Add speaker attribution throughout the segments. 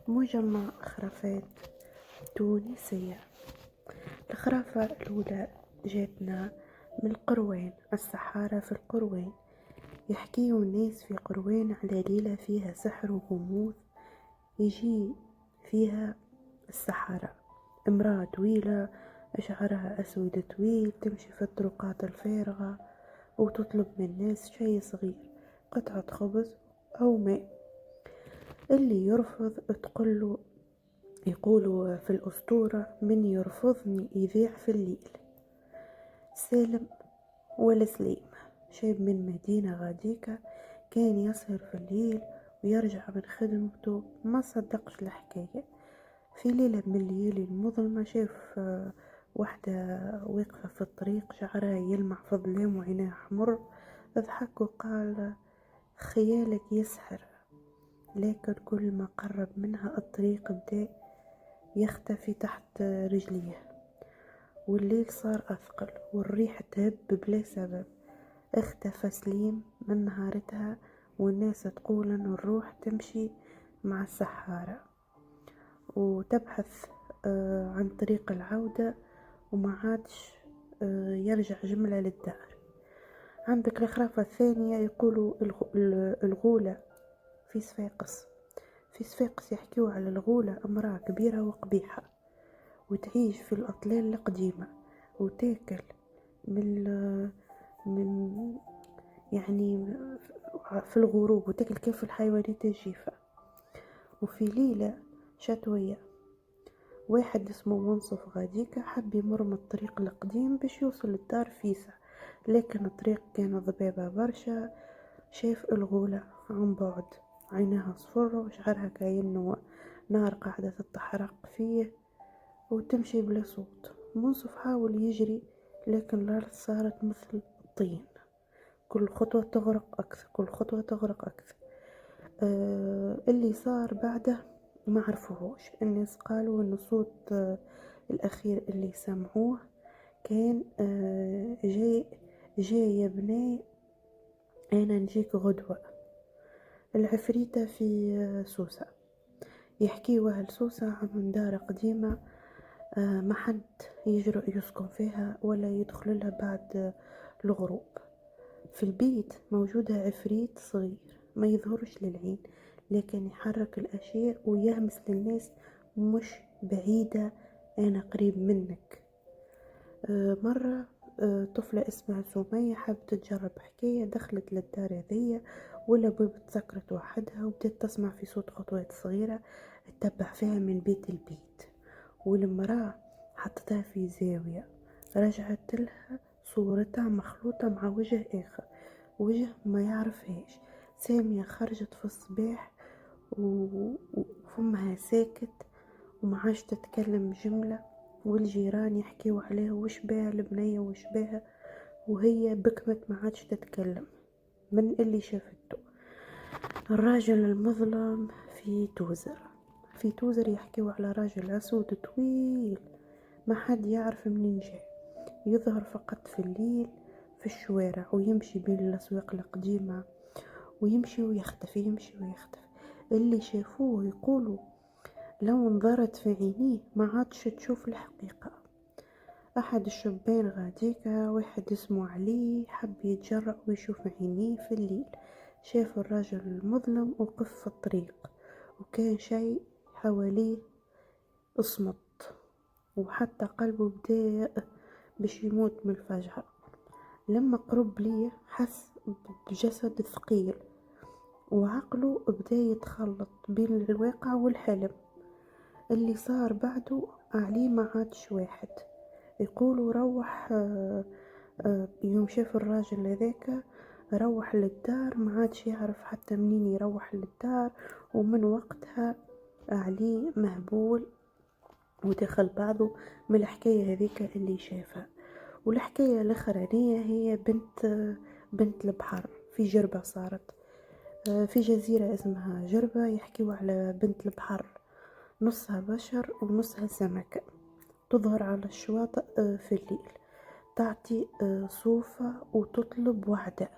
Speaker 1: مجمع خرافات تونسية. الخرافة الأولى جاتنا من القروان، السحارة في القروان. يحكيو الناس في قروان على ليلة فيها سحر وغموض. يجي فيها السحرة، امرأة طويلة شعرها أسود طويل تمشي في الطرقات الفارغة وتطلب من الناس شيء صغير، قطعة خبز أو ماء. اللي يرفض تقوله، يقولوا في الأسطورة: من يرفضني يذيع في الليل. سالم ولا سليم، شاب من مدينة غاديكا، كان يسهر في الليل ويرجع من خدمته ما صدقش الحكاية. في ليلة من الليالي المظلمة شاف وحدة واقفة في الطريق، شعرها يلمع في الظلام وعينها حمر. ضحك وقال: خيالك يسحر. لكن كل ما قرب منها الطريق بدا يختفي تحت رجليه، والليل صار أثقل والريح تهب بلا سبب. اختفى سليم من نهارتها، والناس تقول ان الروح تمشي مع السحارة وتبحث عن طريق العودة، وما عادش يرجع جملة للدار. عندك الخرافة الثانية، يقولوا الغولة في صفاقس. في صفاقس يحكيو على الغولة، امرأة كبيرة وقبيحة وتعيش في الأطلال القديمة وتاكل من يعني في الغروب، وتاكل كيف الحيوانات الجيفة. وفي ليلة شتوية واحد اسمه منصف غاديكا حب يمر من الطريق القديم باش يوصل للدار فيسا، لكن الطريق كان ضبابة برشا. شاف الغولة عن بعد، عينها صفر وشعرها كأنه نار قاعدة تتحرق فيه وتمشي بلا صوت. منصف حاول يجري، لكن الأرض صارت مثل الطين، كل خطوة تغرق أكثر، كل خطوة تغرق أكثر. اللي صار بعده ما عرفوهوش. الناس قالوا ان الصوت الأخير اللي سمعوه كان جاي يا بني أنا نجيك غدوة. العفريتة في سوسة. يحكيوا أهل سوسة عن دار قديمة ما حد يجرؤ يسكن فيها ولا يدخل لها بعد الغروب. في البيت موجودة عفريت صغير ما يظهرش للعين، لكن يحرك الأشياء ويهمس للناس: مش بعيدة، أنا قريب منك. مرة طفلة اسمها سمية حابة تجرب حكاية، دخلت للدار هذية والأبواب تسكرت وحدها، وبدأت تسمع في صوت خطوات صغيرة تتبع فيها من بيت البيت. والمرأة حطتها في زاوية، رجعت لها صورتها مخلوطة مع وجه آخر، وجه ما يعرفهاش. سامية خرجت في الصباح وفمها ساكت وما عادش تتكلم جملة، والجيران يحكيو عليها: وش بها البنية وش بها، وهي بكمت ما عادش تتكلم من اللي شافته. الراجل المظلم في توزر. في توزر يحكيو على راجل أسود طويل ما حد يعرف منين جاء، يظهر فقط في الليل في الشوارع ويمشي بين الأسواق القديمة، ويمشي ويختفي يمشي ويختفي. اللي شافوه يقولوا لو نظرت في عينيه ما عادش تشوف الحقيقة. أحد الشبان غاديكا، واحد اسمه علي، حب يتجرأ ويشوف عينيه في الليل. شاف الرجل المظلم وقف في الطريق، وكان شيء حواليه اصمت، وحتى قلبه بدا باش يموت من الفجعة. لما قرب ليه حس بجسد ثقيل، وعقله بدا يتخلط بين الواقع والحلم. اللي صار بعده عليه ما عادش واحد. يقولوا روح يوم شاف الراجل هذاك روح للدار، ما عادش يعرف حتى منين يروح للدار. ومن وقتها عليه مهبول ودخل بعضه من الحكاية هذيك اللي شافها. والحكاية الأخرانية هي بنت البحر في جربة صارت في جزيرة اسمها جربة. يحكيوا على بنت البحر، نصها بشر ونصها سمكة، تظهر على الشواطئ في الليل، تعطي صوفة وتطلب وعدة.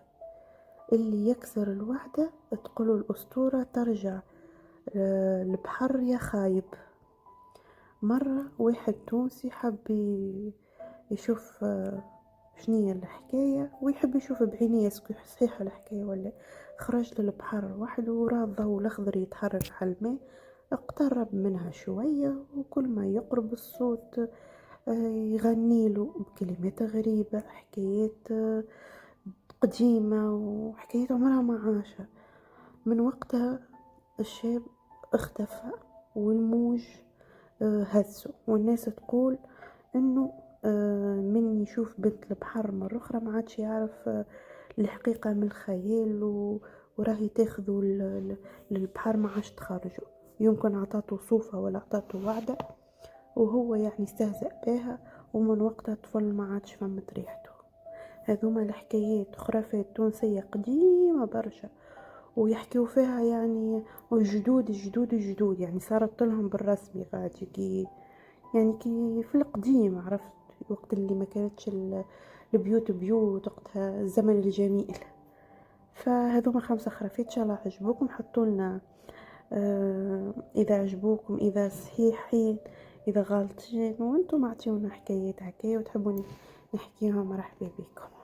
Speaker 1: اللي يكسر الوعدة تقول الأسطورة ترجع البحر يا خايب. مرة واحد تونسي حب يشوف شنية الحكاية ويحب يشوف بعينيه صحيحة الحكاية ولا. خرج للبحر وحده وراه الضوء الأخضر يتحرك على الماء. اقترب منها شوية وكل ما يقرب الصوت يغنيله بكلمات غريبة، حكايات قديمة وحكايات عمرها ما عاشها. من وقتها الشاب اختفى والموج هزه، والناس تقول انه من يشوف بنت البحر مرة أخرى ما عادش يعرف الحقيقة من الخيال وراهي تاخذه للبحر ما عادش تخرجه. يمكن عطاته صوفة ولا عطاته وعدة وهو يعني استهزأ بها، ومن وقتها الطفل ما عادش فهمت ريحته. هذوما الحكايات خرافات تونسية قديمة برشا ويحكيو فيها يعني جدود الجدود الجدود، يعني صارت لهم بالرسمي غادي كي يعني كي في القديم، عرفت وقت اللي ما كانتش البيوت بيوت، وقتها الزمن الجميل. فهذوما 5 خرافات ان شاء الله عجبوكم. حطوا لنا اذا عجبوكم، اذا صحيحين، اذا غالطين، وانتم اعطيونا حكايات هكايا وتحبون نحكيهم، مرحبا بكم.